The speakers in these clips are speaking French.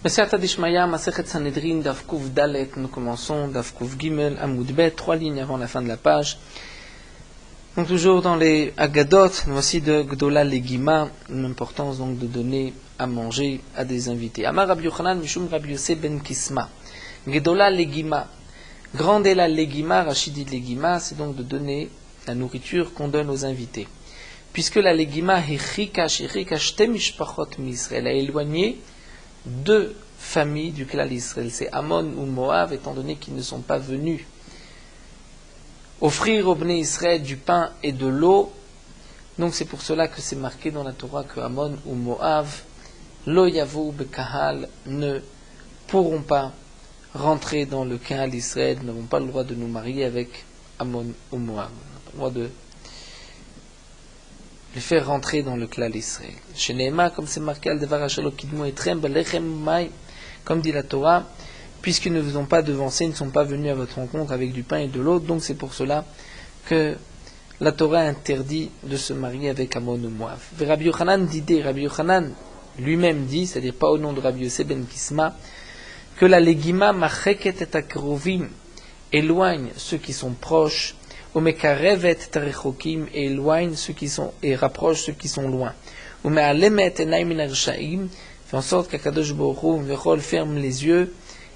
Mesiyata Dishmaya, Masechet Sanhedrin, Daf Kuf Dalet, nous commençons, Daf Kuf Gimel, Amoud Bet, 3 lignes avant la fin de la page. Donc toujours dans les Agadot, voici de Gdola Legima, l'importance donc de donner à manger à des invités. Amar Rabbi Yochanan, Mishum Rabbi Yosef ben Kisma. Gdola Legima. Grande est la Legima, Rachidi Legima, c'est donc de donner la nourriture qu'on donne aux invités. Puisque la Legima, Hichikash Temishpachot Misraël, a éloigné deux familles du clan d'Israël, c'est Ammon ou Moab, étant donné qu'ils ne sont pas venus offrir au Bnei Israël du pain et de l'eau. Donc c'est pour cela que c'est marqué dans la Torah que Ammon ou Moab, Lo Yavou Bekahal, ne pourront pas rentrer dans le Kahal d'Israël, n'avons pas le droit de nous marier avec Ammon ou Moab. On n'a pas le droit de les faire rentrer dans le Klal d'Israël. Chez Nehema, comme c'est marqué al devar ashalo kidmu etrem balechem mai, comme dit la Torah, puisqu'ils ne vous ont pas devancé, ils ne sont pas venus à votre rencontre avec du pain et de l'eau, donc c'est pour cela que la Torah interdit de se marier avec Ammon ou Moab. Rabbi Yochanan dit, Rabbi Yochanan lui-même dit, c'est-à-dire pas au nom de Rabbi Yosef ben Kisma, que la legima macheket et akrovim éloigne ceux qui sont proches, umekarevet tarechokim et éloigne ceux qui sont et rapproche ceux qui sont loin. Umealemet enay min arshaim, fait en sorte qu'Akadosh Baruch Hu vechol ferme les yeux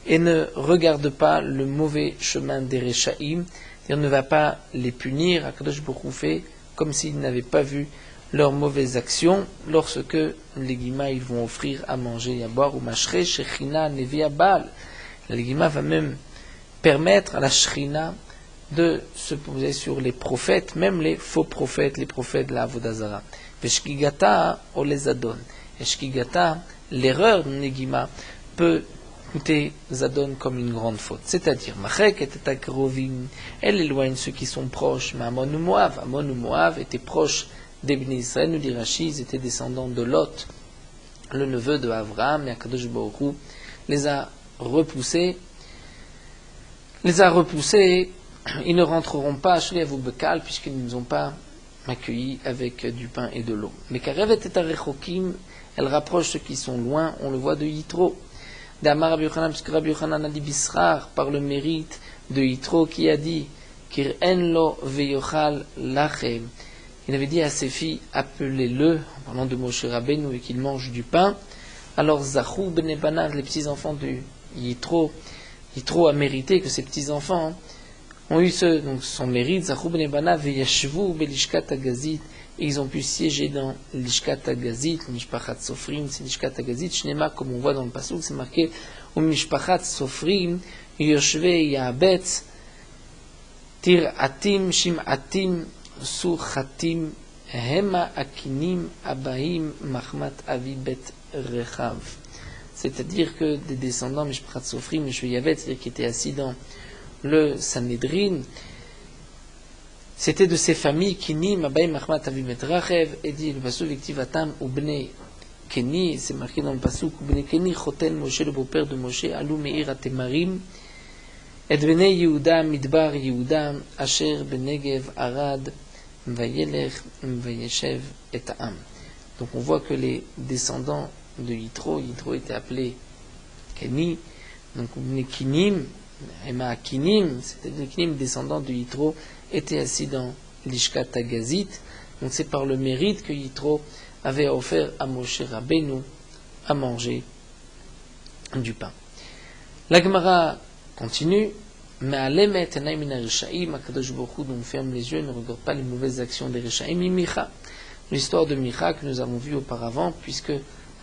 et ne regarde pas le mauvais chemin des Rechaim, c'est-à-dire ne va pas les punir. Akadosh Baruch Hu fait comme s'ils n'avaient pas vu leurs mauvaises actions lorsque les Guima ils vont offrir à manger et à boire, ou Mashre Shechina Nevi Abal. La Guima va même permettre à la Shrina de se poser sur les prophètes, même les faux prophètes, les prophètes de la Avodazara. Veshkigata olezadon. Et Shkigata, l'erreur de Negima peut coûter Zadon comme une grande faute. C'est-à-dire, Machek et Takrovim, elle éloigne ceux qui sont proches, mais Ammon ou Moab. Ammon ou Moab étaient proches des Bnei Israël, nous dit Rashi, ils étaient descendants de Lot, le neveu de Avraham, et Akadosh Baruch Hu les a repoussés, ils ne rentreront pas à Shliavu Bekal, puisqu'ils ne nous ont pas accueillis avec du pain et de l'eau. Mais Karevet et Tarechokim, elle rapproche ceux qui sont loin, on le voit de Yitro. D'Amar Rabbi Yochanan, puisque Rabbi Yochanan a dit Bisrar, par le mérite de Yitro, qui a dit Kir'en lo veyochal lachem. Il avait dit à ses filles, appelez-le, en parlant de Moshe Rabbeinu, et qu'il mange du pain. Alors Zachou ben Banav, les petits-enfants de Yitro, Yitro a mérité que ses petits-enfants ont eu son mérite, Zachou ben Banav, et Yashvu belishkat agazit, et ils ont pu siéger dans l'ishkat agazit, mishpachat sofrim, c'est l'ishkat agazit, shnema, comme on voit dans le pasuk, c'est marqué, ou mishpachat sofrim, yoshve ya'abetz, tir atim, shim atim, Suchatim Hema Akinim Abaim Mahmat Avi Bet Rechav. C'est-à-dire que des descendants Mishpachat Sofrim, Mishveyavet, c'est-à-dire qui étaient assis dans le Sanhedrin, c'était de ces familles Kinim Abaim Mahmat Avi Bet Rechav, et dit le pasuk Viktivatam Ubne Keni, c'est marqué dans le pasuk Ubne Keni Choten Moshe, le beau-père de Moshe, Alou Meir Atemarim, et Bnei Yehuda Midbar Yehuda Asher Benegev Arad Vayelech Vayeshev et Ta'am. Donc on voit que les descendants de Yitro était appelé Keni, donc les Kinim, Ema Kinim, c'est-à-dire les Kinim descendants de Yitro, étaient assis dans l'Ishkat Agazit. Donc c'est par le mérite que Yitro avait offert à Moshe Rabbeinu à manger du pain. La Gemara continue. Mais à l'émet, Akadosh Baruch Hu nous ferme les yeux et ne regarde pas les mauvaises actions des Rechaim. Micha, l'histoire de Micha que nous avons vue auparavant, puisque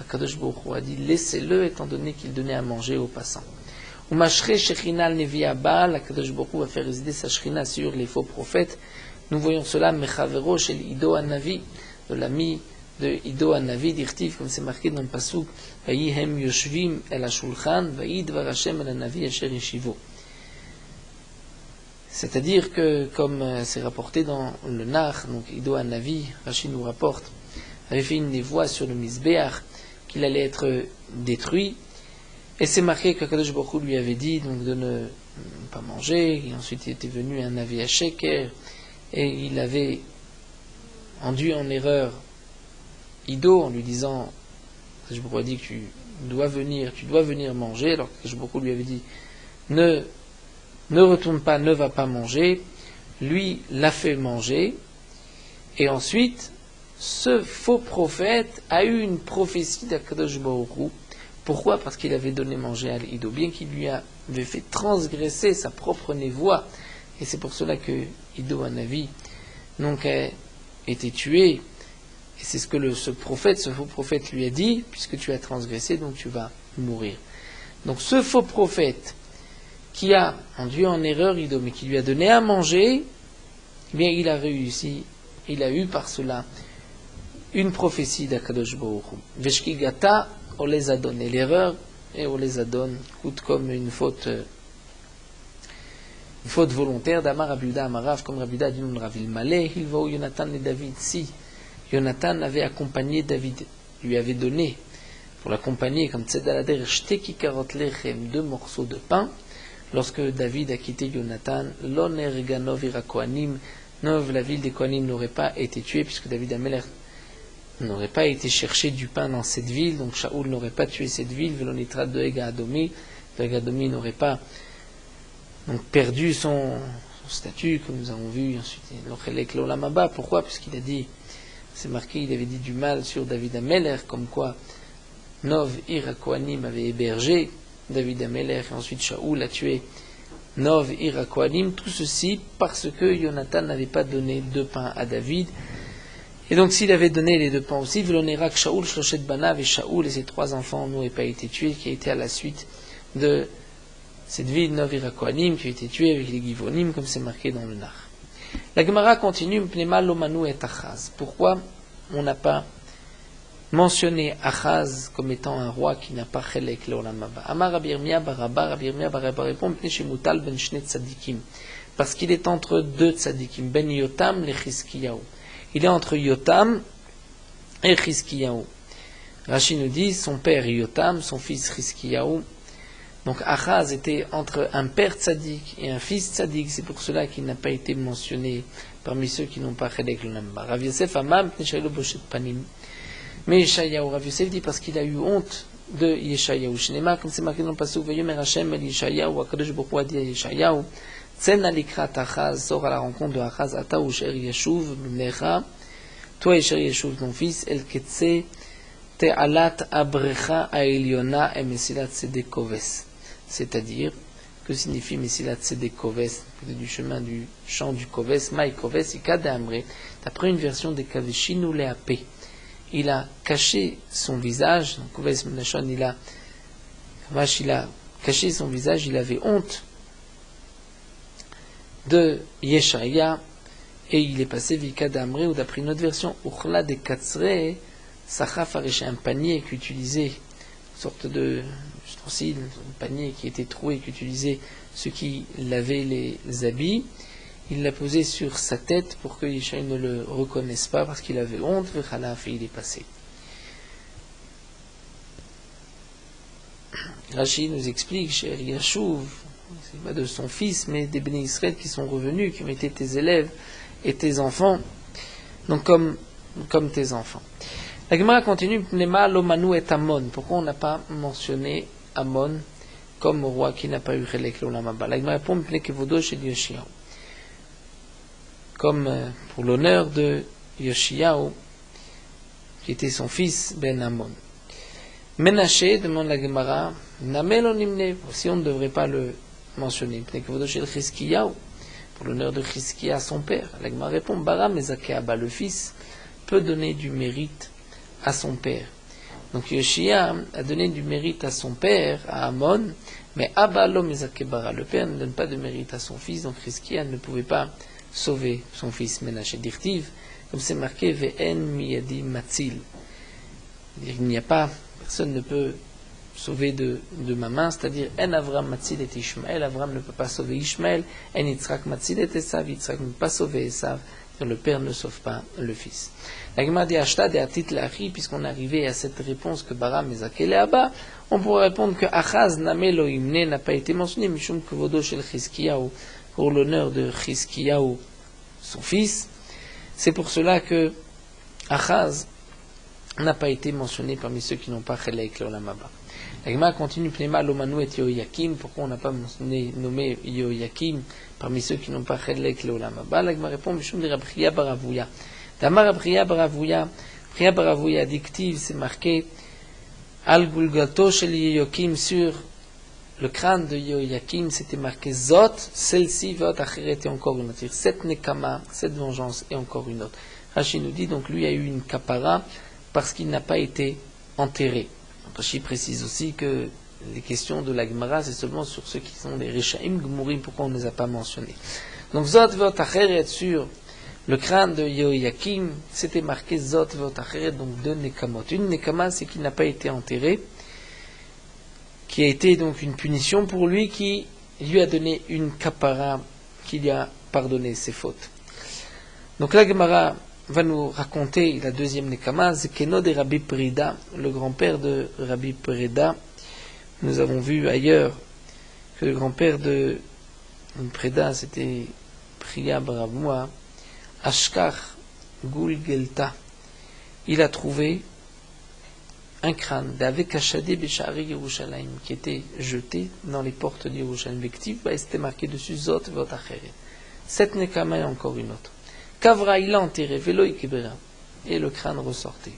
Akadosh Baruch Hu a dit laissez-le, étant donné qu'il donnait à manger aux passants. Ou Mashre Shechinal Nevi Abal, Akadosh Baruch Hu va faire résider sa Shechina sur les faux prophètes. Nous voyons cela, Mechavero Shel Ido Hanavi, de l'ami de Ido Hanavi, d'Irtiv, comme c'est marqué dans le pasuk, Vayihem Yoshvim El Ashulchan, Vayidvar Hashem El Hanavi Asher Yeshivo. C'est-à-dire que, comme c'est rapporté dans le Nar, donc Ido Hanavi, Rashi nous rapporte, avait fait une voix sur le Mizbeach, qu'il allait être détruit, et c'est marqué que Kadosh Baruch Hu lui avait dit donc de ne pas manger, et ensuite il était venu un Navi à Sheker, et il avait induit en erreur Ido en lui disant Je vous ai dit que tu dois venir manger, alors que je lui avait dit ne retourne pas, ne va pas manger. Lui l'a fait manger, et ensuite ce faux prophète a eu une prophétie d'Akadosh Baruch Hu. Pourquoi? Parce qu'il avait donné manger à l'Ido, bien qu'il lui avait fait transgresser sa propre névoie, et c'est pour cela que Ido Hanavi donc a été tué. Et c'est ce que ce faux prophète lui a dit, puisque tu as transgressé, donc tu vas mourir. Donc ce faux prophète qui a induit en erreur Ido, mais qui lui a donné à manger, eh bien il a réussi, il a eu par cela une prophétie d'Akadosh Baruch Hu. Veshkigata, on les a donné l'erreur, et on les a donné, coûte comme une faute volontaire d'Amar Rabiuda Amarav, comme Rabiuda dit non Ravil Malé, il va où Jonathan et David. Si Jonathan avait accompagné David, lui avait donné pour l'accompagner comme Tzedalader Shteki Karot Lechem, 2 morceaux de pain, lorsque David a quitté Jonathan, l'Oner Ganov ira Kohanim, Nov, la ville des Kohanim, n'aurait pas été tuée, puisque David Ameler n'aurait pas été chercher du pain dans cette ville, donc Shaoul n'aurait pas tué cette ville, Velonitra de Ega Adomi, n'aurait pas donc perdu son statut, comme nous avons vu ensuite, l'Ochelek Lolamaba. Pourquoi? Puisqu'il a dit, c'est marqué, il avait dit du mal sur David Ameler, comme quoi Nov, Ira Kohanim avait hébergé David Ameler, et ensuite Shaoul a tué Nov, Ira Kohanim, tout ceci parce que Jonathan n'avait pas donné 2 pains à David. Et donc s'il avait donné les 2 pains aussi, Velonerak Shaoul, Shloshet Banav, et Shaoul et ses 3 enfants n'auraient pas été tués, qui a été à la suite de cette ville Nov, Ira Kohanim, qui a été tuée avec les Givonim, comme c'est marqué dans le Nar. La Gemara continue, Pnema Lomanu et Achaz. Pourquoi on n'a pas mentionné Achaz comme étant un roi qui n'a pas Chelek Leolam Haba? Amar Rabbi Yirmiyah Barabba répond Pnei Shemutal ben Shne Tzadikim. Parce qu'il est entre 2 Tzadikim, Ben Yotam le Chizkiyahu. Il est entre Yotam et Chizkiyahu. Rashi nous dit son père Yotam, son fils Chizkiyahu. Donc Achaz était entre un père tzaddik et un fils tzaddik, c'est pour cela qu'il n'a pas été mentionné parmi ceux qui n'ont pas Chelek Leolam Haba. Rav Yosef Amam Pnei Boshet Panim. Mais Yeshayahu, Rav Yosef dit parce qu'il a eu honte de Yeshayahu. Shnema, comme c'est marqué dans le pasuk, Vayomer Hashem el Yeshayahu, Akadosh Baruch Hu a dit à Yeshayahu, Tsen alikrat Achaz, sort à la rencontre de Achaz, Ata Usher Yeshuv, Bnecha, toi Yesher Yeshuv, ton fils, El Ketse, Te'alat Abrecha Aeliona et Mesilat Sedekoves. C'est-à-dire, que signifie Mesilat Sedekoves, du chemin du champ du Koves, Maï Koves, Ikade Amre, d'après une version des Kaveshinu Leape. Il a caché son visage, donc Koves Menachon, il a caché son visage, il avait honte de Yeshaya, et il est passé Vika d'Amre, ou d'après une autre version, Uchla de Katzre, Sachaf Aresh, un panier qu'utilisait, une sorte de ustensile, un panier qui était troué, qu'utilisaient ceux qui lavaient les habits. Il l'a posé sur sa tête pour que Yeshaya ne le reconnaisse pas, parce qu'il avait honte, et il est passé. Rashi nous explique, chez Yashuv, c'est pas de son fils, mais des Béné Israël qui sont revenus, qui ont été tes élèves et tes enfants, donc comme tes enfants. La Gemara continue, Pnema Lomanu et Amon. Pourquoi on n'a pas mentionné Amon comme roi qui n'a pas eu Chelek Leolam Haba? La Gemara répond, Pnei Kevodo chez Yoshiyahu. Comme pour l'honneur de Yoshiyahu, qui était son fils Ben Amon. Menaché, demande la Gemara, Namel Nimne, si on ne devrait pas le mentionner, Pnei Kevodo chez Chizkiyahu, pour l'honneur de Chizkiya, son père. La Gemara répond, Bara Mezake Abba, le fils peut donner du mérite à son père. Donc Yoshiyahu a donné du mérite à son père, à Amon, mais Abba lo Mezake Bara, le père ne donne pas de mérite à son fils, donc Chizkiya ne pouvait pas sauver son fils Menaché. Dirtiv, comme c'est marqué, Ve'en miyadi matzil. Il n'y a pas, personne ne peut sauver de ma main, c'est-à-dire En Avram matzil et Ishmael, Avram ne peut pas sauver Ishmael, En Yitzhak matzil et Esav, Yitzhak ne peut pas sauver Esav, le père ne sauve pas le fils. La Gemara dit Ashta de Atit Lachi, puisqu'on est arrivé à cette réponse que Bara Mezakele Abba, on pourrait répondre que Achaz Name Lo Imne n'a pas été mentionné, Mishum Kvodo Shel Chizkiyahu, pour l'honneur de Chizkiyahu, son fils. C'est pour cela que Achaz n'a pas été mentionné parmi ceux qui n'ont pas Chelek l'Olam Haba. La Gemara continue, Pnema Lomanu et Yehoyakim, pourquoi on n'a pas nommé Yehoyakim parmi ceux qui n'ont pas Chelek l'Olam Haba? La Gemara répond, Mishum de Rabchia Baravouya. Damar Rabchia Baravouya, Rabchia Baravouya dictive, c'est marqué, Al Gulgato Shel Yehoyakim, sur le crâne de Yehoyakim, c'était marqué Zot, celle-ci, Vot Acheret, et encore une autre. Cette Nekama, cette vengeance, et encore une autre. Rashi nous dit, donc lui a eu une kapara parce qu'il n'a pas été enterré. Rashi précise aussi que les questions de la Gemara, c'est seulement sur ceux qui sont les Rechaim Gmurim, pourquoi on ne les a pas mentionnés. Donc Zot, Vot Acheret, sur le crâne de Yehoyakim, c'était marqué Zot, Vot Acheret, donc deux Nekamot. Une Nekama, c'est qu'il n'a pas été enterré, qui a été donc une punition pour lui, qui lui a donné une kapara, qui lui a pardonné ses fautes. Donc la Gemara va nous raconter la deuxième nekama, Zekeno de Rabbi Prida, le grand-père de Rabbi Prida. Nous avons vu ailleurs que le grand-père de Prida, c'était Priya Baramoua, Ashkar Gulgelta. Il a trouvé un crâne d'avec Ashadé Beshari Yerushalayim qui était jeté dans les portes de Yerushalayim. C'était marqué dessus Zot Vot Acheret. Cette nekama et encore une autre. Kavra, il a enterré, Velo Ikibera, et le crâne ressortait.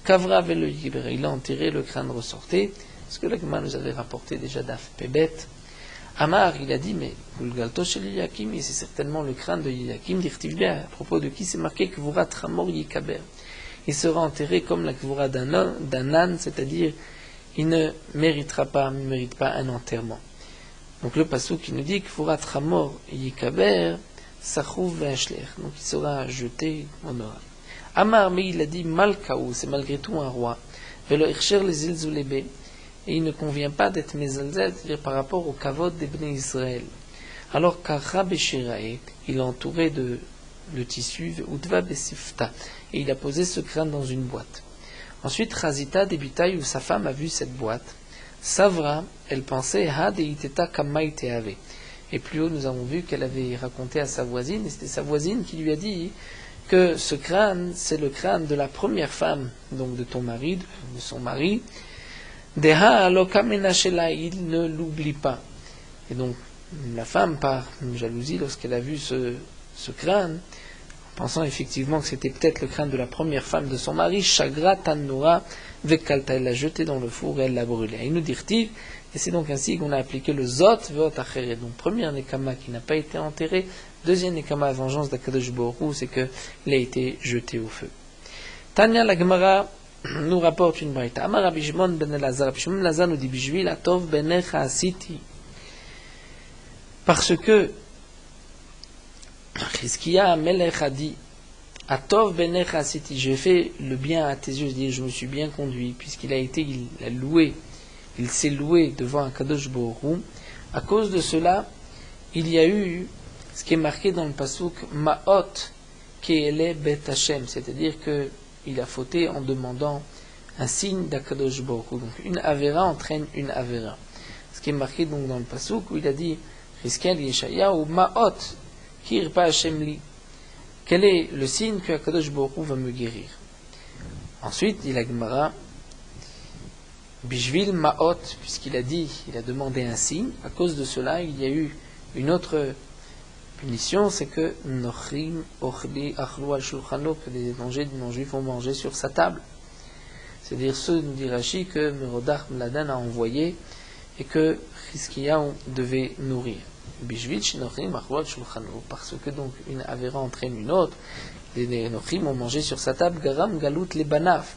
Kavra, Velo Ikibera, il a enterré, le crâne ressortait. Ce que l'Agma nous avait rapporté déjà d'Af Pebet. Amar, il a dit, mais Gulgalto Shel Yehoyakim, et c'est certainement le crâne de Yehoyakim, dit-il bien, à propos de qui c'est marqué Kvura Tramor Yikaber. Il sera enterré comme la Kvura d'un âne, c'est-à-dire, il ne mérite pas un enterrement. Donc le passouk qui nous dit Kvura Tramor Yikaber, Sachouv V'Ashler, donc il sera jeté en or. Amar, mais il a dit Malkaou, c'est malgré tout un roi. Velo Ircher les Ilzulebe, et il ne convient pas d'être mezalzel, c'est-à-dire par rapport au kavod des Bnei Israël. Alors Kara Beshirae, il a entouré de le tissu, Udva Besifta, et il a posé ce crâne dans une boîte. Ensuite, Chazita débutaille où sa femme a vu cette boîte. Savra, elle pensait Ha Deiteta Kamai Teave. Et plus haut, nous avons vu qu'elle avait raconté à sa voisine, et c'était sa voisine qui lui a dit que ce crâne, c'est le crâne de la première femme, donc de ton mari, de son mari. Deha alokamena shela, il ne l'oublie pas. Et donc, la femme, par jalousie, lorsqu'elle a vu ce crâne, pensant effectivement que c'était peut-être le crâne de la première femme de son mari, Shagra Tannoura Vekalta, elle l'a jeté dans le four et elle l'a brûlé. Et il nous dit et c'est donc ainsi qu'on a appliqué le Zot Vot Acheret. Donc, première Nekama qui n'a pas été enterré, deuxième Nekama, vengeance d'Akadosh Baruch Hu, c'est qu'il a été jeté au feu. Tanya la Gemara nous rapporte une braïta. Amar Rabbi Shimon ben Elazar. Rabbi Shimon ben Elazar nous dit Bishvil Atov benecha asiti. Parce que Chizkiya Melech a dit Atov benecha asiti. J'ai fait le bien à tes yeux, c'est-à-dire je me suis bien conduit, puisqu'il a été, il a loué. Il s'est loué devant un Kadosh Baruch Hu. À cause de cela, il y a eu ce qui est marqué dans le pasuk Ma'ot Ke'ele Bet Hashem, c'est-à-dire qu'il a fauté en demandant un signe d'Akadosh Baruch Hu. Donc une Avera entraîne une Avera. Ce qui est marqué donc dans le pasuk où il a dit Chizkiya Yeshayahu Ma'ot Kirpa Hashem li. Quel est le signe que Akadosh Baruch Hu va me guérir? Ensuite, il a Gemara Bishvil Ma'ot, puisqu'il a dit, il a demandé un signe. À cause de cela, il y a eu une autre punition, c'est que Nochrim Ochli Achlu al Shulchano, que les non-juifs vont manger sur sa table. C'est-à-dire ceux, nous dit Rashi, que Merodach Mladan a envoyé et que Chizkiya devait nourrir. Bishvil Shinochrim Achlu al Shulchano, parce que donc une avéra entraîne une autre. Les Nochrim ont mangé sur sa table Garam Galut Lebanav.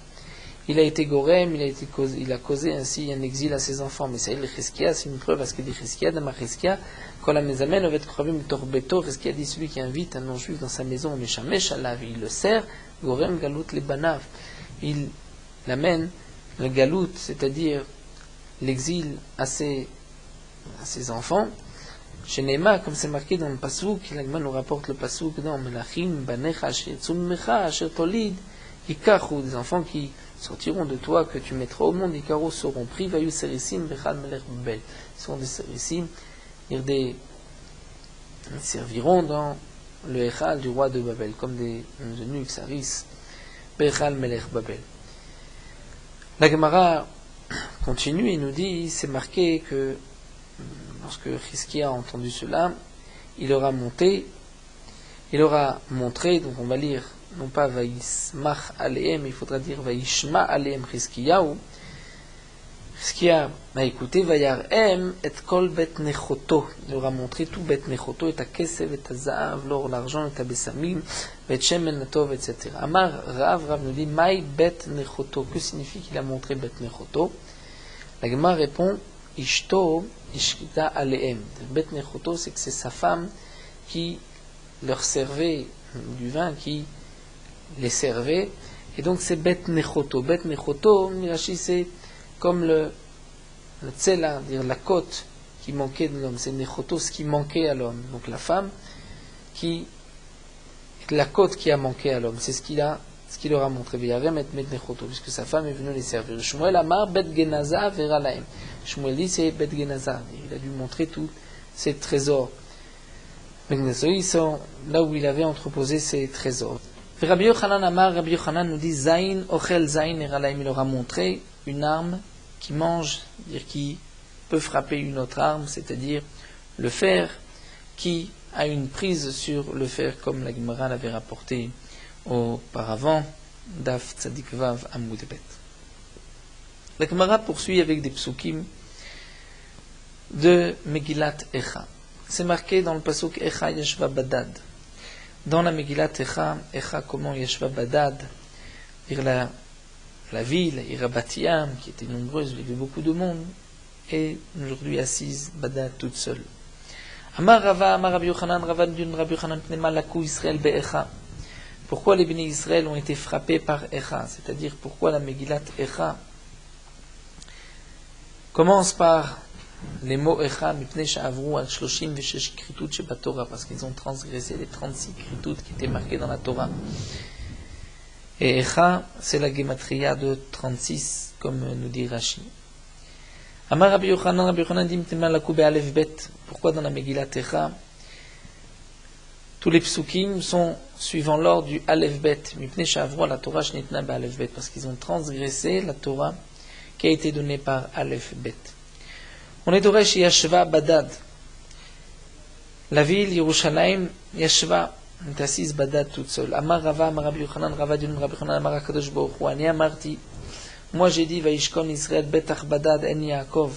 Il a été gorem, il a causé ainsi un exil à ses enfants. Mais ça, le Chizkiya, c'est une preuve à ce que dit Chizkiya, dans ma Chizkiya, quand la mezamen avait kravim torbeto, Chizkiya dit celui qui invite un non-juif dans sa maison, meshamesh alav, il le sert, gorem galut les banav. Il l'amène, le galut, c'est-à-dire l'exil à ses enfants. Chez Neema, comme c'est marqué dans le pasouk, l'Agma nous rapporte le pasouk dans Melachim, Banecha, Shetzum Mecha, Shetolid, Ikachu, des enfants qui sortiront de toi, que tu mettras au monde, Ikaru seront pris, Vayu Serisim, Bechad Melech Babel. Ils seront des Serisim, ils serviront dans le Echal du roi de Babel, comme des eunuques, Saris, Bechal Melech Babel. La Gemara continue et nous dit, c'est marqué que lorsque Chizkia a entendu cela, il aura montré, donc on va lire, non pas Vaismach Aleem, il faudra dire Vaishma Aleem Chizkiyahu. Chizkia a écouté, Vayarem et kol bet nechoto, il aura montré tout bet nechoto, et ta kesev, et ta zaav, l'or, l'argent, et ta besamim, et shemen natov, etc. Amar Rav nous dit, Maï bet nechoto, que signifie qu'il a montré bet nechoto? La Gemara répond, Ishto, Ishkita Aleem. Bet nechoto, c'est que c'est sa femme qui leur servait du vin, qui les servait, et donc c'est bet nechoto. Bet nechoto, Mirachi, c'est comme le tsela, dire la côte qui manquait de l'homme, c'est nechoto, ce qui manquait à l'homme. Donc la femme la côte qui a manqué à l'homme, c'est ce qu'il leur a montré. Veyarem et met nechoto, puisque sa femme est venue les servir. Shmuel Amar bet genaza vera laem. Shmuel dit c'est bet genaza, il a dû montrer tous ses trésors. Ils sont là où il avait entreposé ses trésors. Rabbi Yochanan Amar, Rabbi Yochanan nous dit Zain ochel zain vera laem, il leur a montré une arme qui mange, c'est-à-dire qui peut frapper une autre arme, c'est-à-dire le fer qui a une prise sur le fer, comme la Gemara l'avait rapporté auparavant, Daf Tzadik Vav Amud Bet. La Gemara poursuit avec des psukim de Megillat Echa. C'est marqué dans le pasuk Echa Yeshva Badad. Dans la Megillat Echa, comment Yeshva Badad, la ville, Irabatiyam, qui était nombreuse, il y avait beaucoup de monde, et aujourd'hui assise, Badad toute seule. Amar Rava, Amar Rabbi Yochanan, Rava Dun Rabbi Yochanan Pnema Lakou Israël Be'echa. Pourquoi les bénis Israël ont été frappés par Echa? C'est-à-dire pourquoi la Megillat Echa commence par les mots Echa, Mipnei Sha'avru al Shloshim Veshesh Kritut Shebatorah, parce qu'ils ont transgressé les 36 Kritut qui étaient marqués dans la Torah. Et Echa, c'est la Gematria de 36, comme nous dit Rashi. Amar Rabbi Yochanan dit Mtema Lakou Be'alef Bet. Pourquoi dans la Megillat Echa tous les psukim sont suivant l'ordre du Alef Bet, Mipnei Sha'avru la Torah Shnitna Be'alef Bet, parce qu'ils ont transgressé la Torah qui a été donnée par Alef Bet. On est d'Oresh Yashva Badad. La ville, Yerushalayim, Yashva, est assise Badad toute seule. Amar Rava, Amar Rabbi Yochanan, Rava Dun Rabbi Yochanan, Amar HaKadosh Baruch Hu, Ani Amarti. Moi j'ai dit, Vaishkon Israël Betach Badad En Yaakov.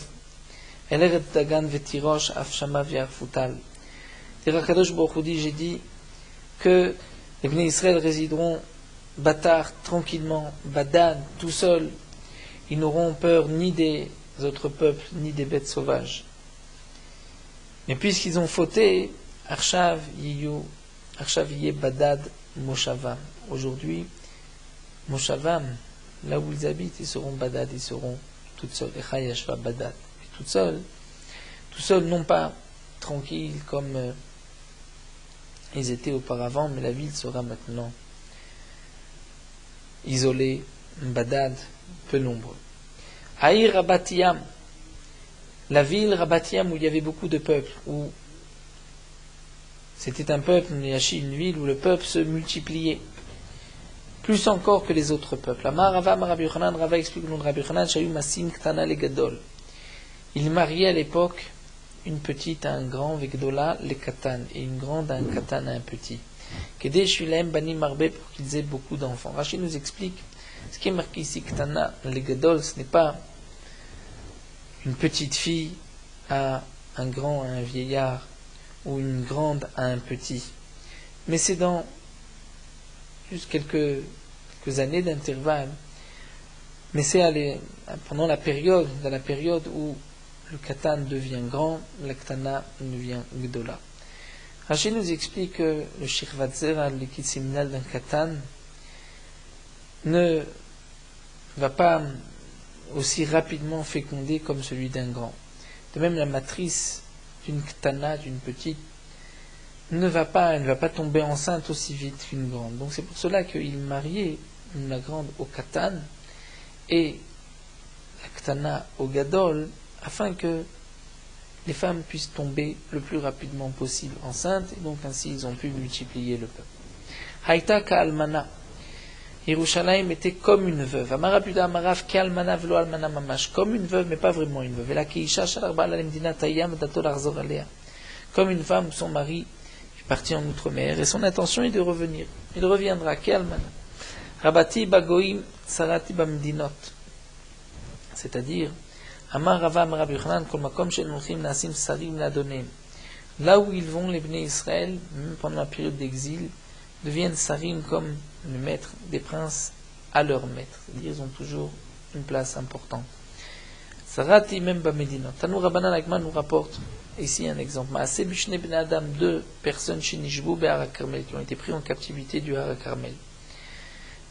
Eleret Dagan Vetirosh Afshama Viarfutal. HaKadosh Baruch Hu dit, j'ai dit que les bénis Israël résideront Batar tranquillement, Badad tout seul. Ils n'auront peur ni des autres peuples, ni des bêtes sauvages. Mais puisqu'ils ont fauté, Arshav Yé Badad Moshavam. Aujourd'hui, Moshavam, là où ils habitent, ils seront Badad, ils seront toutes seules. Echa Yashva Badad. Et toutes seules, non pas tranquilles comme ils étaient auparavant, mais la ville sera maintenant isolée, Badad, peu nombreux. Haïr Rabatiyam, la ville Rabatiyam où il y avait beaucoup de peuples, où c'était un peuple, une ville où le peuple se multipliait, plus encore que les autres peuples. Amar Rava, Rabbi Yochanan, Rava explique le nom de Rabbi Yochanan, Shayu Masim Ktana le Gadol. Il mariait à l'époque une petite à un grand, Vegdola le Katan, et une grande à un Katan à un petit. Kedé Shulem Bani Marbe, pour qu'ils aient beaucoup d'enfants. Rachid nous explique, ce qui est marqué ici, Ktana le Gadol, ce n'est pas une petite fille à un grand, à un vieillard, ou une grande à un petit. Mais c'est dans juste quelques années d'intervalle. Mais c'est pendant la période où le Katan devient grand, le Ktana devient Gdola. Rachid nous explique que le Shirvat Zera, le liquide séminal d'un Katan, ne va pas aussi rapidement fécondé comme celui d'un grand. De même, la matrice d'une ktana, d'une petite, elle ne va pas tomber enceinte aussi vite qu'une grande. Donc c'est pour cela qu'il mariait la grande au katan et la ktana au gadol, afin que les femmes puissent tomber le plus rapidement possible enceintes, et donc ainsi ils ont pu multiplier le peuple. Haïta ka almana. Yerushalayim était comme une veuve. Amarabuda Amarav Kealmana Velo Almana Mamash, comme une veuve, mais pas vraiment une veuve. Et la Keisha Shalarba Alemdina Tayam Datol Arzor Alea, comme une femme, son mari est parti en outre-mer, et son intention est de revenir. Il reviendra, Kealmana. Rabati Bagoim Sarati Bamdinot, c'est-à-dire, Amar Rava Amar Yochanan Kol Makom Shel Mochim Nasim Sarim Ladonem. Là où ils vont, les Bnei Israël, même pendant la période d'exil, deviennent sarim comme le maître des princes à leur maître. C'est-à-dire ils ont toujours une place importante. Sarati même Bamedinot. Tanou Rabbanan Agman nous rapporte ici un exemple. Maaseh Bishne Ben Adam, 2 personnes chez Nishbu Be'ara Carmel, qui ont été pris en captivité du Hara Carmel,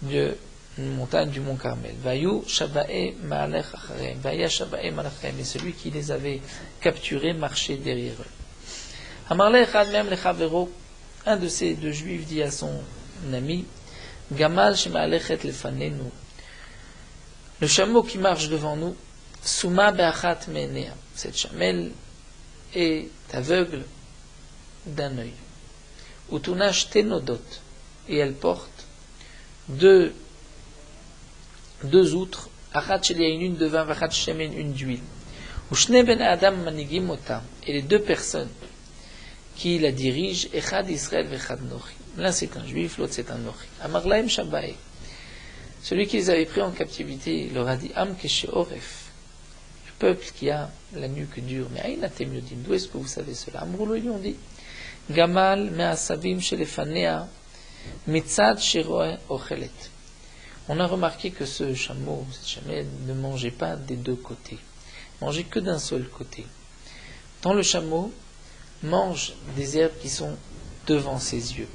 de une montagne du mont Carmel. Vayu Shabae Ma'alech Acharem. Vaya Shabae Ma'alech Acharem. Et celui qui les avait capturés marchait derrière eux. Amarle Echad Mem Lechavero, un de ces 2 juifs dit à son ami, Gamal Shema'alechet Lefanenu, le chameau qui marche devant nous, Souma Be'achat Menea, cette chamelle est aveugle d'un œil. Utunash Tenodot, et elle porte 2 outres, Achat Sheliain, une de vin, Vachat Shemen, une d'huile. Ushne Ben Adam Manigim Ota, et les 2 personnes qui la dirige, Echad Israël vechad Nochi. L'un c'est un juif, l'autre c'est un Nochi. Amarlaim Shabae. Celui qui les avait pris en captivité leur a dit, Am Keshe Oref, le peuple qui a la nuque dure. Mais Aïnatem Yodim, d'où est-ce que vous savez cela? Amroulo, ils lui ont dit, Gamal Me'asavim Shelefanea, Mitzad Sheroe Ochelet. On a remarqué que ce chameau, cette chamelle, ne mangeait pas des 2 côtés. Il mangeait que d'un seul côté. Dans le chameau, mange des herbes qui sont devant ses yeux.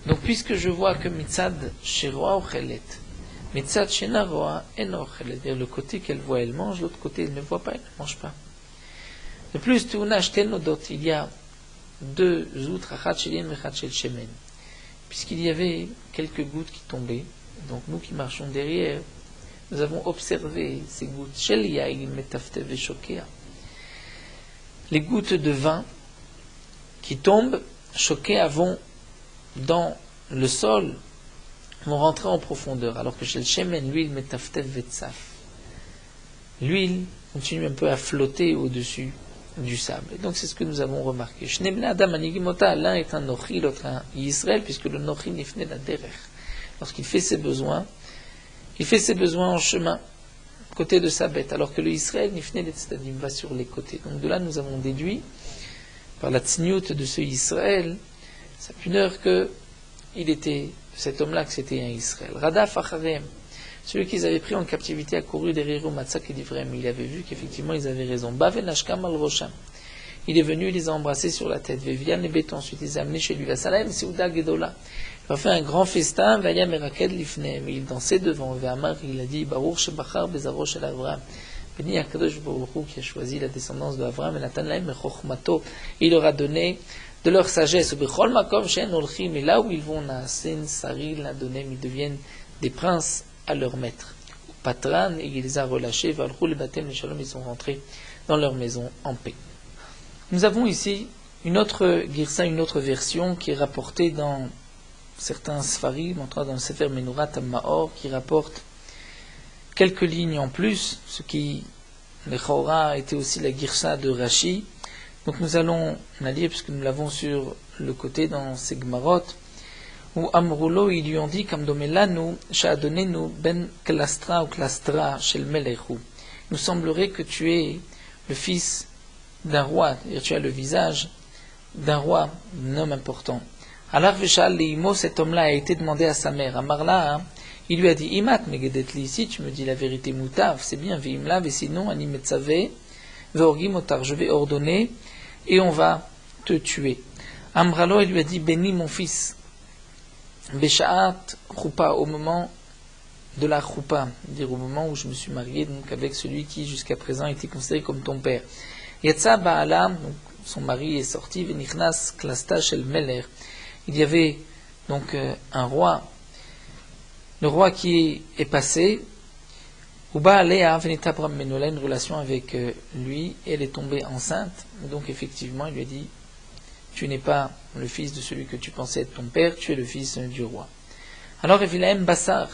Donc puisque je vois que mitzad sheroa ochelet, mitzad shenaroa en ochelet, c'est-à-dire le côté qu'elle voit elle mange, l'autre côté elle ne voit pas, elle ne mange pas. De plus, tuunash tenodot, il y a 2 outres, achat shelien vechat shel shemen, puisqu'il y avait quelques gouttes qui tombaient. Donc nous qui marchons derrière, nous avons observé ces gouttes. Shel yain metafte veshokea, les gouttes de vin qui tombent, choqués, vont dans le sol, vont rentrer en profondeur, alors que chez le shemen, l'huile metaftef vetsaf, l'huile continue un peu à flotter au-dessus du sable. Et donc c'est ce que nous avons remarqué. L'un est un nochi, l'autre un Israël, puisque le nochi nifne la derech. Lorsqu'il fait ses besoins, il fait ses besoins en chemin, côté de sa bête, alors que le Israël nifne les tzdadim, va sur les côtés. Donc de là nous avons déduit par la tsniout de ce Israël, sa pudeur, que cet homme-là, que c'était un Israël. Radaf Acharem, celui qu'ils avaient pris en captivité, a couru derrière eux, Matzak et d'Ivrem. Il avait vu qu'effectivement ils avaient raison. Baven Ashkam al Rosham. Il est venu, il les a embrassés sur la tête. Vevian et béton, ensuite il les a amenés chez lui. Vasalam Seuda Gedola. Il a fait un grand festin, Vaya Meraked Lifnem. Il dansait devant. Ve'amar, il a dit, Baruch Shebachar Bezaro Shel Avram. Béni Akadosh Baruch Hu qui a choisi la descendance d'Avram, et Natan Lahem Chochmato, il leur a donné de leur sagesse. Bechol Makom Shen Olchim, et là où ils vont, Naasen Saril Ladonem, ils deviennent des princes à leur maître. Patran, et il les a relâchés, Valchou le Batem, les Shalom, ils sont rentrés dans leur maison en paix. Nous avons ici une autre girsa, une autre version qui est rapportée dans certains Sfarim, entre autres dans le Sefer Menurat Maor, qui rapporte quelques lignes en plus, ce qui, le Chora, était aussi la girsa de Rashi. Donc nous allons lire, puisque nous l'avons sur le côté dans ces Gmarot, où Amroulo, ils lui ont dit, comme Domelanu, Sha'adonenu ben Klastra ou Klastra shel Melechu. Il nous semblerait que tu es le fils d'un roi, c'est-à-dire tu as le visage d'un roi, d'un homme important. Alors Veshal Leimo, cet homme-là a été demandé à sa mère, Amarla, il lui a dit, Imat megedetli, si tu me dis la vérité moutav, c'est bien, veimla, et sinon, animetzave, veorgim otar, je vais ordonner, et on va te tuer. Amralo, il lui a dit, bénis mon fils, Beshaat Choupa, au moment de la Choupa, dire au moment où je me suis marié, donc avec celui qui jusqu'à présent était considéré comme ton père. Yatsa Ba'ala, donc son mari est sorti, Venichnas Klasta Shel Meler. Il y avait donc un roi, le roi qui est passé, Uba Alea Venita Bram Menola, une relation avec lui, et elle est tombée enceinte. Donc effectivement, il lui a dit, tu n'es pas le fils de celui que tu pensais être ton père, tu es le fils du roi. Alors Evilaem Bassar,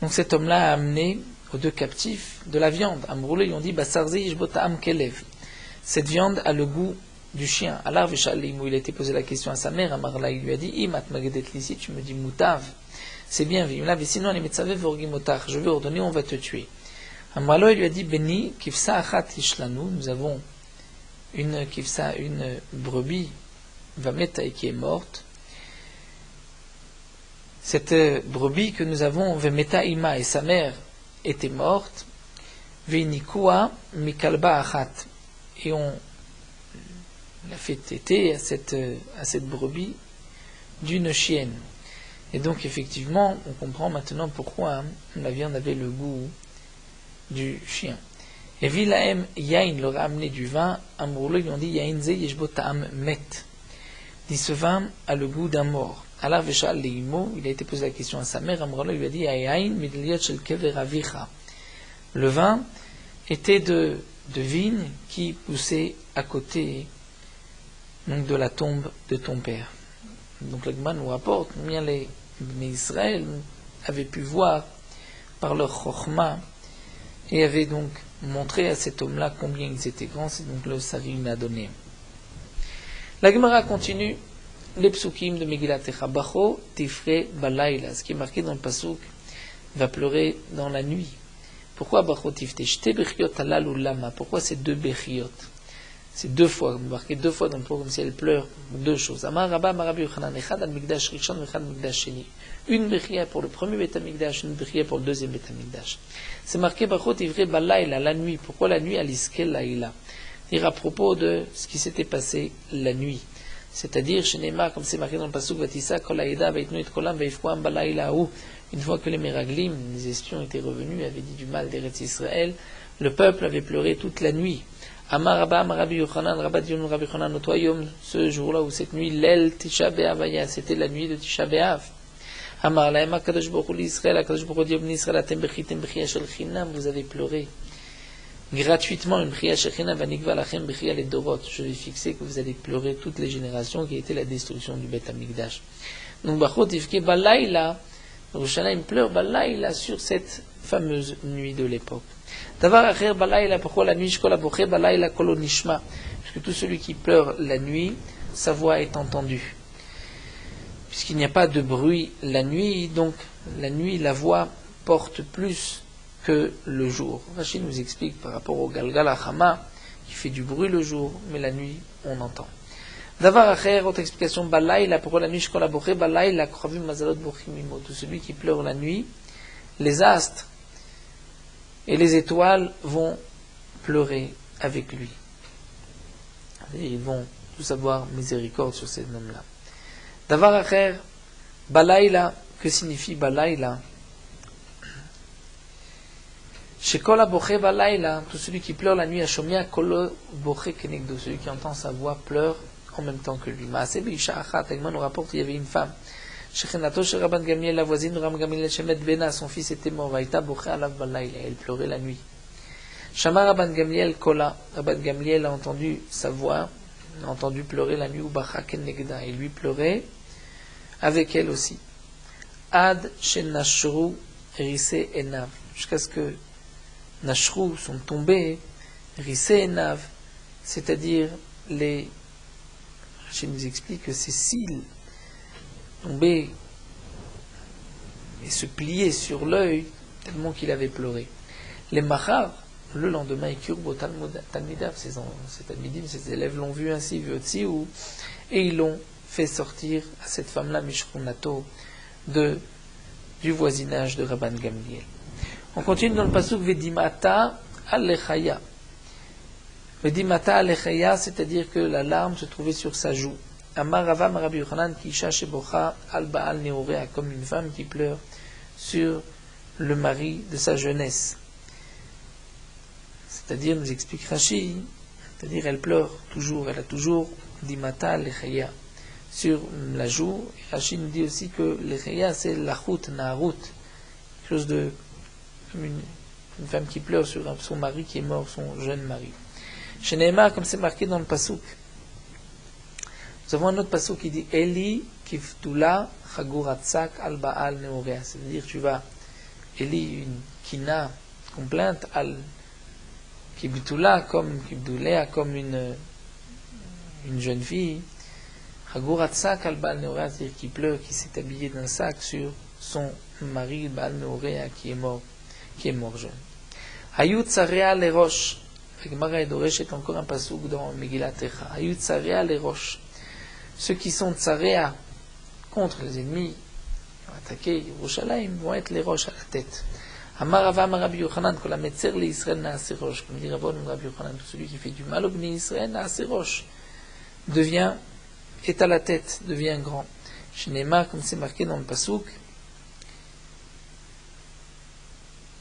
Donc cet homme-là a amené aux deux captifs de la viande. Amroulé, ils ont dit, Basarzi Ishbotaam Kelev. Cette viande a le goût du chien. Alors, Veshalim, où il a été posé la question à sa mère, Amarla, il lui a dit, Imat Magedet Lisi, tu me dis Moutav. C'est bien, Vimla, sinon, les Metsavé Vorgimotar, je vais ordonner, on va te tuer. Amralo, il lui a dit, Beni, Kifsa Achat Ishlanu, nous avons une Kifsa, une brebis, Vameta, qui est morte. Cette brebis que nous avons, Vemeta Ima, et sa mère était morte, Venikua Mikalba Achat, et on l'a fait téter à cette brebis d'une chienne. Et donc effectivement, on comprend maintenant pourquoi la viande avait le goût du chien. Et Vilaem Yain leur a amené du vin, Amroulou, ils ont dit Yain Ze Yeshbo Ta'am Met. Dit ce vin a le goût d'un mort. Alors Veshal Leimo, il a été posé la question à sa mère, Amroulou lui a dit Yain Midliot Shel Kever Avicha. Le vin était de vigne qui poussait à côté donc de la tombe de ton père. Donc l'Agma nous rapporte combien les Israël avaient pu voir par leur chokhma et avaient donc montré à cet homme-là combien ils étaient grands. C'est donc le Sarim a donné. La Gemara continue les psukim de Megillat Echa. Bacho tifre balayla, ce qui est marqué dans le pasuk, va pleurer dans la nuit. Pourquoi Bacho tifte shte bechiot halal ou lama? Pourquoi ces deux bechiot? C'est deux fois, marqué deux fois dans le programme, si elle pleure, deux choses. Amar Rabba, Rabbi Yochanan, Echad al-Mikdash Rishon, Echad al-Mikdash Sheni. Une bechia pour le premier Beth Amikdash, une bechia pour le deuxième Beth Amikdash. C'est marqué Bachot Ivre Balayla, la nuit. Pourquoi la nuit? Aliskel Laïla. Dire à propos de ce qui s'était passé la nuit. C'est-à-dire, chez Neymar, comme c'est marqué dans le Pasuk Vatissa, Kolaïda, Vaitnu et Kolam, Vaifouam, Balayla, où, une fois que les Meraglim, les espions étaient revenus, avaient dit du mal d'Eretz Israël, le peuple avait pleuré toute la nuit. Amar Rabba, Rabbi Yochanan, Rabba Dion, Rabbi Yochanan, au Toyom, ce jour-là ou cette nuit, l'El Tisha B'Avaya, c'était la nuit de Tisha B'Av. Amar Laema Kadosh Baruch Hu l'Israël, Kadosh Baruch Hu Dieu Israël, Atem Bechitem Bechia Shel Chinam, vous avez pleuré gratuitement une Bechia Shel Chinam, Vanigva Lachem Bechia les Dorot. Je vais fixer que vous allez pleurer toutes les générations qui étaient la destruction du Beth Amikdash. Donc Bachot Ivke Balayla, Yerushalayim pleure Balayla sur cette fameuse nuit de l'époque. Davar acher balayla, pourquoi la nuit? Shkol aboche balayla kolo nishma, parce que tout celui qui pleure la nuit, sa voix est entendue. Puisqu'il n'y a pas de bruit la nuit, donc la nuit, la voix porte plus que le jour. Rachid nous explique par rapport au Galgal Chama, qui fait du bruit le jour, mais la nuit, on entend. Davar acher, autre explication, balayla, pourquoi la nuit? Shkol aboche balayla kravim mazalot bochimimo, tout celui qui pleure la nuit, les astres et les étoiles vont pleurer avec lui. Et ils vont tous avoir miséricorde sur ces hommes-là. Davar acher, balayla, que signifie balayla? Shekol aboche balayla, tout celui qui pleure la nuit, ashomia kolo boche kenegdo, celui qui entend sa voix pleure en même temps que lui. Maase beisha achat, Agman nous rapporte qu'il y avait une femme. Shechenato chez Rabban Gamliel, la voisine de Rabban Gamliel, Shemet Bena, son fils était mort, Vaïta boché alav balayla, elle pleurait la nuit. Shama Rabban Gamliel kola, Rabban Gamliel a entendu sa voix, a entendu pleurer la nuit, Ubacha kenegda, et lui pleurait avec elle aussi. Ad shen nashru risse enav, jusqu'à ce que nashru sont tombés, risse enav, c'est-à-dire les. Je nous explique que ces cils tomber et se plier sur l'œil tellement qu'il avait pleuré. Les Machar, le lendemain, Kurbo Talmidav, ses Talmidim, ses élèves l'ont vu ainsi, vu aussi, et ils l'ont fait sortir à cette femme-là, Mishrunato, du voisinage de Rabban Gamliel. On continue dans le pasuk Vedimata Alechaya. Vedimata Alechaya, c'est-à-dire que la larme se trouvait sur sa joue. Amar Rava Rabbi Yochanan qui cherche Bocha al Baal Neorea, comme une femme qui pleure sur le mari de sa jeunesse. C'est-à-dire, nous explique Rashi, c'est-à-dire elle pleure toujours, elle a toujours Dimata Lechaya sur la joue. Et Rashi nous dit aussi que Lechaya c'est Lachut Naharut, quelque chose de comme une femme qui pleure sur son mari qui est mort, son jeune mari. Chez Neymar, comme c'est marqué dans le pasuk, nous avons un autre pasuk qui dit Eli kiftula chaguratzak al baal neorea, c'est-à-dire tu vas Eli une kina, complainte, al kibtula comme kibdulea, comme une jeune fille, Hagurat sak al bal neorea, c'est-à-dire qui pleure, qui s'est habillé d'un sac sur son mari bal neorea qui est mort jeune. Hayut tsarea les roches. La Gemara est encore un pasouk dans Megillat Echa. Hayut tsarea les roches. Ceux qui sont tsarea contre les ennemis, qui vont attaquer Yerushalayim, vont être les roches à la tête. Amar Rava Amar Rabbi Yochanan, kol hametzer li Israël naaseh rosh. Comme dit Rabbi Yochanan, celui qui fait du mal au Bnei Israël naaseh rosh est à la tête, devient grand. Chez Neymar, comme c'est marqué dans le pasouk,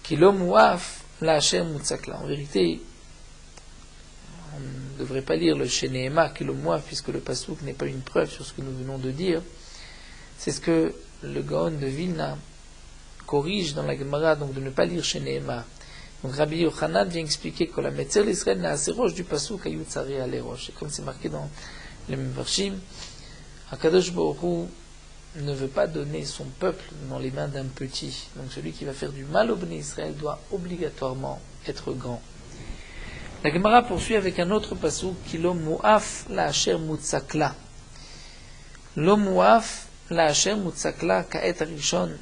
Kilo muaf la Hashem mutzakla. En vérité, on ne devrait pas lire le chez Neymar, Kilo muaf, puisque le pasouk n'est pas une preuve sur ce que nous venons de dire. C'est ce que le Gaon de Vilna corrige dans la Gemara, donc de ne pas lire chez Neymar. Donc Rabbi Yochanan vient expliquer que la Metzer l'Israël n'a assez roche du pasouk ayut tsari ale roche. Et comme c'est marqué dans les Mevarshim, Akadosh Baruch Hu ne veut pas donner son peuple dans les mains d'un petit. Donc celui qui va faire du mal au Bnei Israël doit obligatoirement être grand. La Gemara poursuit avec un autre pasouk qui lo muaf la asher mutzakla. Lo muaf la asher mutzakla ka'et arishon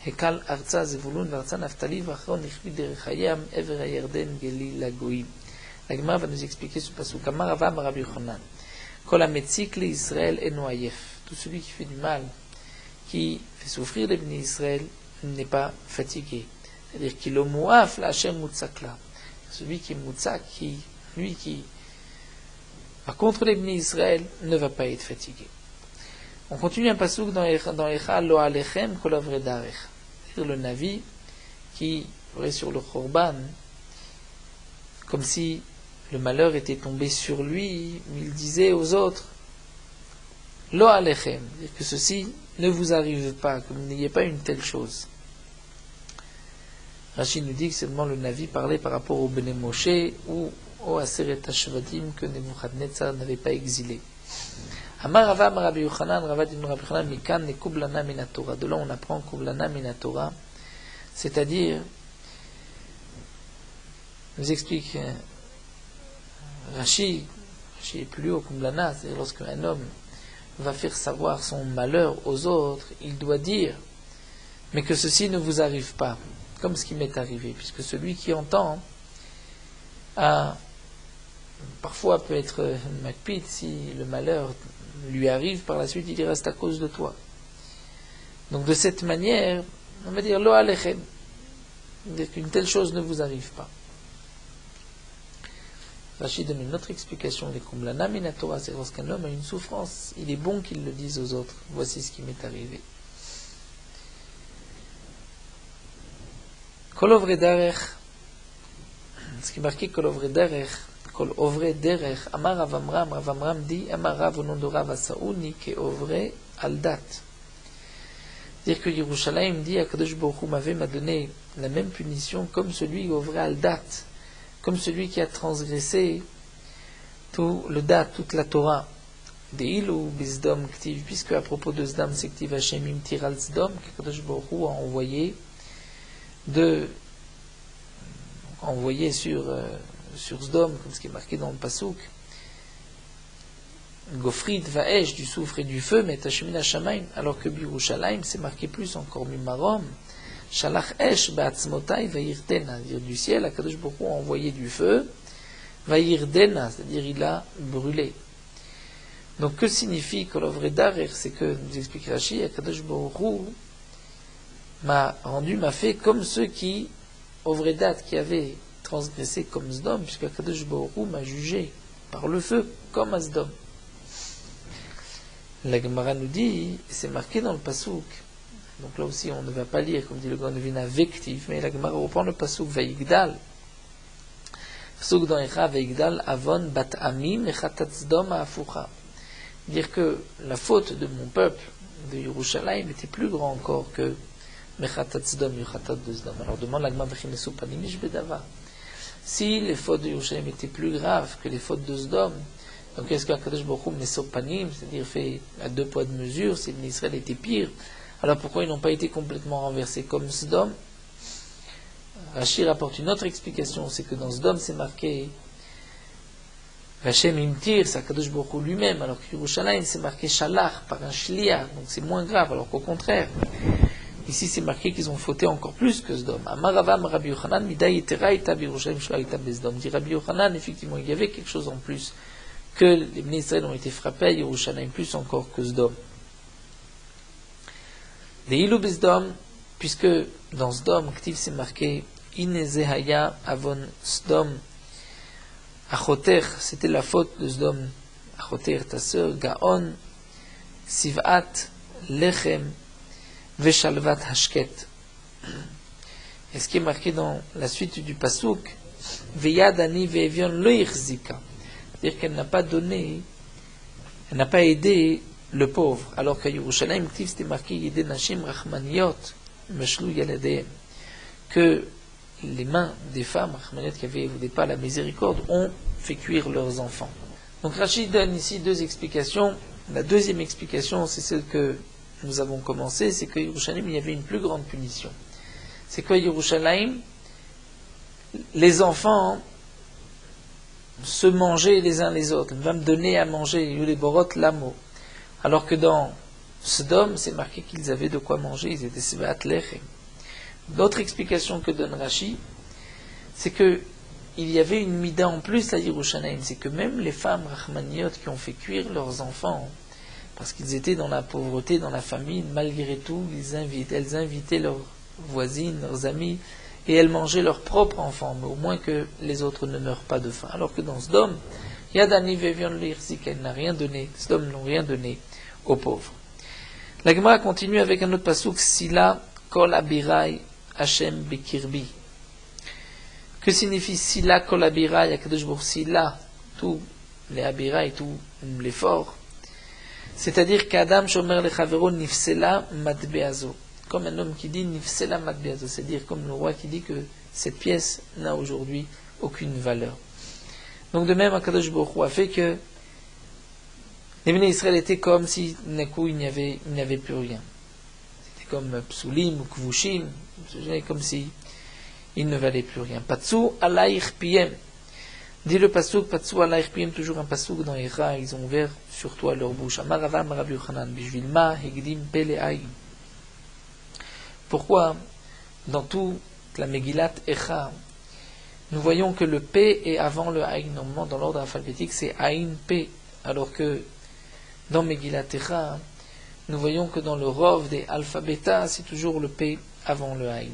hekal arza zevulun varza naftali vachron nichvi derech hayam ever hayarden geli lagoim. La Gemara va nous expliquer ce pasouk. Amar Rava Amar Rabbi Yochanan. Kol hametzik li Israël eno ayef. Tout celui qui fait du mal, qui fait souffrir les Bnei Israël, n'est pas fatigué. C'est-à-dire qu'il est muaf la Hashem mutzakla. Celui qui est mutzak, lui qui va contre les Bnei Israël, ne va pas être fatigué. On continue un pasouk dans Echa lo alechem kol avre darech. C'est-à-dire le Navi qui aurait sur le Khorban, comme si le malheur était tombé sur lui, il disait aux autres Lo alechem, c'est-à-dire que ceci ne vous arrive pas, que vous n'ayez pas une telle chose. Rachid nous dit que seulement le Navi parlait par rapport au Bnei Moshe ou au Aseret HaShvatim que Nebuchadnezzar n'avait pas exilé. Amar Rava Amar Rabbi Yochanan, Rava dit Rabbi Yochanan, Mikan ne kublana min Torah. De là on apprend kublana min Torah, c'est-à-dire, nous explique Rachid est plus haut kublana, c'est-à-dire lorsqu'un homme va faire savoir son malheur aux autres, il doit dire mais que ceci ne vous arrive pas, comme ce qui m'est arrivé, puisque celui qui entend parfois peut être makpid, si le malheur lui arrive, par la suite il y reste à cause de toi. Donc de cette manière, on va dire lo alechem, dire qu'une telle chose ne vous arrive pas. Rachid donne une autre explication des Kumlana min Torah, c'est lorsqu'un homme a une souffrance, il est bon qu'il le dise aux autres. Voici ce qui m'est arrivé. Kol ovre derech, ce qui est marqué Kol ovre derech, Amar Rav Amram dit, Amar Rav au nom de Rav Asaouni, ke ovre aldat. Dire que Yerushalayim dit, Akadosh Baruch Hu m'a donné la même punition comme celui ovre aldat, comme celui qui a transgressé tout le dat, toute la Torah. Deilu bizdom ktiv, puisque à propos de Zdam c'est ktiv Hashem im tiral Zdom, qu'Akadosh Baruch Hu a envoyé sur Zdom, comme ce qui est marqué dans le pasouk, Gofrid vaesh, du soufre et du feu, mais Tashmin Hashamayim, alors que Birushalayim c'est marqué plus encore Mimarom, Shalach esh ba'atzmotai va'yirdena, c'est-à-dire du ciel, Akadosh Baruch Hu a envoyé du feu, va'yirdena, c'est-à-dire il a brûlé. Donc que signifie Kol ovre darer? C'est que, nous explique Rashi, Akadosh Baruch Hu m'a fait comme ceux qui, ovredat, qui avaient transgressé comme Sdom, puisque Akadosh Baruch Hu m'a jugé par le feu, comme Sdom. La Gemara nous dit, c'est marqué dans le pasouk, donc là aussi on ne va pas lire, comme dit le Gaon de Vilna, vectif, mais la Gemara reprend le pasouk Vayigdal. Pasouk dans Echa, Vayigdal, Avon, Bat Amim, Echatat Sdom, Afucha. Dire que la faute de mon peuple, de Yerushalayim, était plus grand encore que Mechatat Sdom, Yechatat de Sdom. Alors demande la Gemara, Vechinesu Panimish Bedava. Si les fautes de Yerushalayim étaient plus graves que les fautes de Sdom, donc est-ce qu'Akadosh Baruch Hu Mesopanim, c'est-à-dire fait à deux poids de mesure, si Israël était pire, alors pourquoi ils n'ont pas été complètement renversés comme Sdom? Rashi rapporte une autre explication, c'est que dans Sdom c'est marqué Hachem Imtir, c'est Akadosh Baruch Hu lui-même, alors que Yerushalayim c'est marqué Shalach par un Shliach, donc c'est moins grave, alors qu'au contraire, ici c'est marqué qu'ils ont fauté encore plus que Sdom. Amaravam Rabbi Yochanan Midai Yetera Ita B'Yerushalayim Shlo Ita B'Sdom. Dit Rabbi Yochanan, effectivement, il y avait quelque chose en plus, que les Bnei Israël ont été frappés à Yerushalayim plus encore que Sdom. Deilu B'Sdom, puisque dans Sdom, Ktiv c'est marqué Inezehaya Avon Sdom. Achoter, c'était la faute de Sdom. Achoter, ta sœur, Gaon, Sivat, Lechem, Veshalvat Hashket. Et ce qui est marqué dans la suite du Pasuk, Veyadani Vevion Loichzika. C'est-à-dire qu'elle n'a pas donné, elle n'a pas aidé le pauvre. Alors qu'à Yerushalayim, c'était marqué Yedé Nashim Rachmaniot, Meshlu Yaladeh. Que les mains des femmes, Rachmaniot, qui avaient au départ la miséricorde, ont fait cuire leurs enfants. Donc Rachid donne ici deux explications. La deuxième explication, c'est celle que nous avons commencé, c'est qu'à Yerushalayim, il y avait une plus grande punition. C'est qu'à Yerushalayim, les enfants se mangeaient les uns les autres. Va me donner à manger, les borot l'amo. Alors que dans Sodome, c'est marqué qu'ils avaient de quoi manger, ils étaient sevat lechem. L'autre explication que donne Rashi, c'est que il y avait une mida en plus à Yerushalayim, c'est que même les femmes rachmaniot qui ont fait cuire leurs enfants, parce qu'ils étaient dans la pauvreté, dans la famine, malgré tout, elles invitaient leurs voisines, leurs amis, et elles mangeaient leurs propres enfants, mais au moins que les autres ne meurent pas de faim. Alors que dans Sdom, Yadani Vevion Lirzik, elle n'a rien donné, Sdom n'ont rien donné aux pauvres. La Gemara continue avec un autre pasuk, Sila Kol Abirai Hashem Bekirbi. Que signifie Sila Kol Abirai, Akadosh Baruch Sila, tous les Abirai, tous les forts. C'est-à-dire qu'Adam Shomer Lechavero Nifsela Matbeazo. Comme un homme qui dit Nifsela Matbeazo, c'est-à-dire comme le roi qui dit que cette pièce n'a aujourd'hui aucune valeur. Donc de même, Akadosh Baruch Hu a fait que les Bnei Israël étaient comme si d'un coup il n'y avait plus rien. C'était comme Psulim ou Kvushim, comme si il ne valait plus rien. Patsu alayich piem. Dit le pasuk, Patsu alayich piem, toujours un pasuk dans Echa, ils ont ouvert sur toi leur bouche. Amaravam Rabbi Yochanan, Bishvilma hegdim pele aïn. Pourquoi, dans toute la Megillat Echa, nous voyons que le P est avant le aïn. Normalement, dans l'ordre alphabétique, c'est aïn P. Alors que dans Megillat Echa, nous voyons que dans le Rov des alphabétas, c'est toujours le P avant le aïn.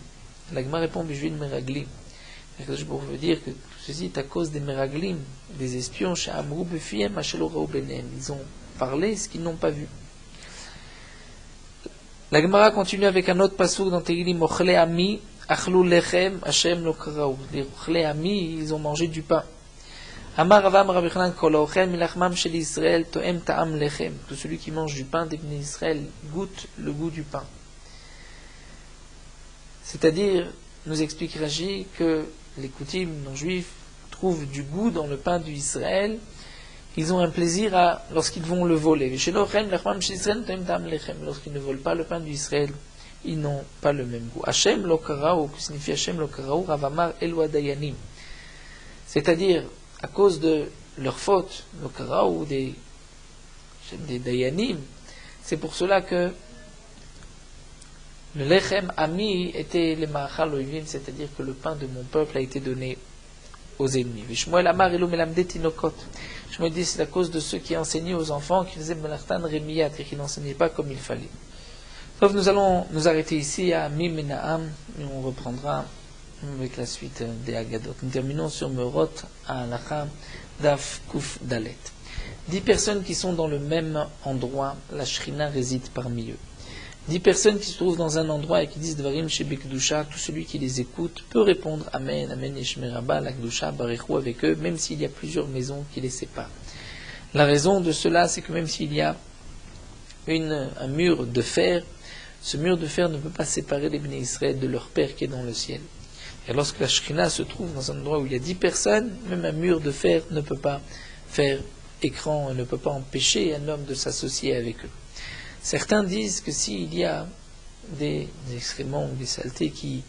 La Gemara répond Bishvil Meraglim. Je veux dire que tout ceci est à cause des Meraglim, des espions chez Amrou Befiem, Hachelorao Benem. Ils ont parlé ce qu'ils n'ont pas vu. La Gemara continue avec un autre pasuk dans Tehilim, Ochle Ami, Achlou Lechem, Hashem lo Karaou. Les Ochle Ami, ils ont mangé du pain. Amar Ravam Rabbi Chanan Kol Ochem Milachmam Shel Israël Toem Ta'am Lechem. Tout celui qui mange du pain des Bnei Israël goûte le goût du pain. C'est-à-dire, nous explique Rashi que les coutumes non-juifs trouvent du goût dans le pain d'Israël. Ils ont un plaisir lorsqu'ils vont le voler. Lorsqu'ils ne volent pas le pain d'Israël, ils n'ont pas le même goût. Hashem lo karaou, que signifie Hashem lo karaou, Ravamar elwa dayanim. C'est-à-dire, à cause de leur faute, lo karaou, des dayanim, c'est pour cela que le lechem ami était le ma'achal oivim, c'est-à-dire que le pain de mon peuple a été donné aux ennemis. Shmuel amar elu melamde tinokot. Shmuel dit c'est à cause de ceux qui enseignaient aux enfants, qui faisaient melachtan remiyat et qui n'enseignaient pas comme il fallait. Sauf nous allons nous arrêter ici à Mim et Naam et on reprendra avec la suite des Agadot. Nous terminons sur Meurot à Halacha Daf Kuf Dalet. 10 personnes qui sont dans le même endroit, la Shrina réside parmi eux. 10 personnes qui se trouvent dans un endroit et qui disent Dvarim Shebekdusha, tout celui qui les écoute peut répondre Amen, Amen, Yeshmeraba, la Kdusha, Barechou avec eux, même s'il y a plusieurs maisons qui les séparent. La raison de cela, c'est que même s'il y a un mur de fer, ce mur de fer ne peut pas séparer les Bnei Israël de leur Père qui est dans le ciel. Et lorsque la Shrina se trouve dans un endroit où il y a 10 personnes, même un mur de fer ne peut pas faire écran, ne peut pas empêcher un homme de s'associer avec eux. Certains disent que s'il y a des excréments ou des saletés qui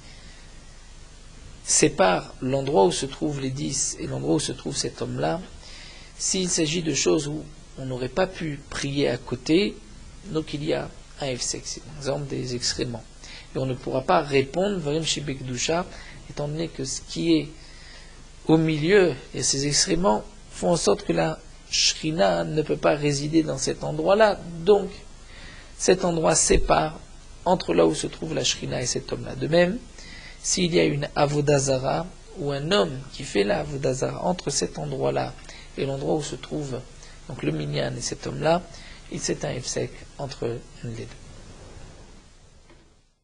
sépare l'endroit où se trouvent les 10 et l'endroit où se trouve cet homme-là, s'il s'agit de choses où on n'aurait pas pu prier à côté, donc il y a un hefsek, c'est par exemple des excréments. Et on ne pourra pas répondre, Varim Shibekdusha, étant donné que ce qui est au milieu et ces excréments font en sorte que la Shrina ne peut pas résider dans cet endroit-là. Donc, cet endroit sépare entre là où se trouve la Shrina et cet homme-là. De même, s'il y a une Avodazara ou un homme qui fait la Avodazara entre cet endroit-là et l'endroit où se trouve donc le minyan et cet homme-là, il c'est un hefsek entre les deux.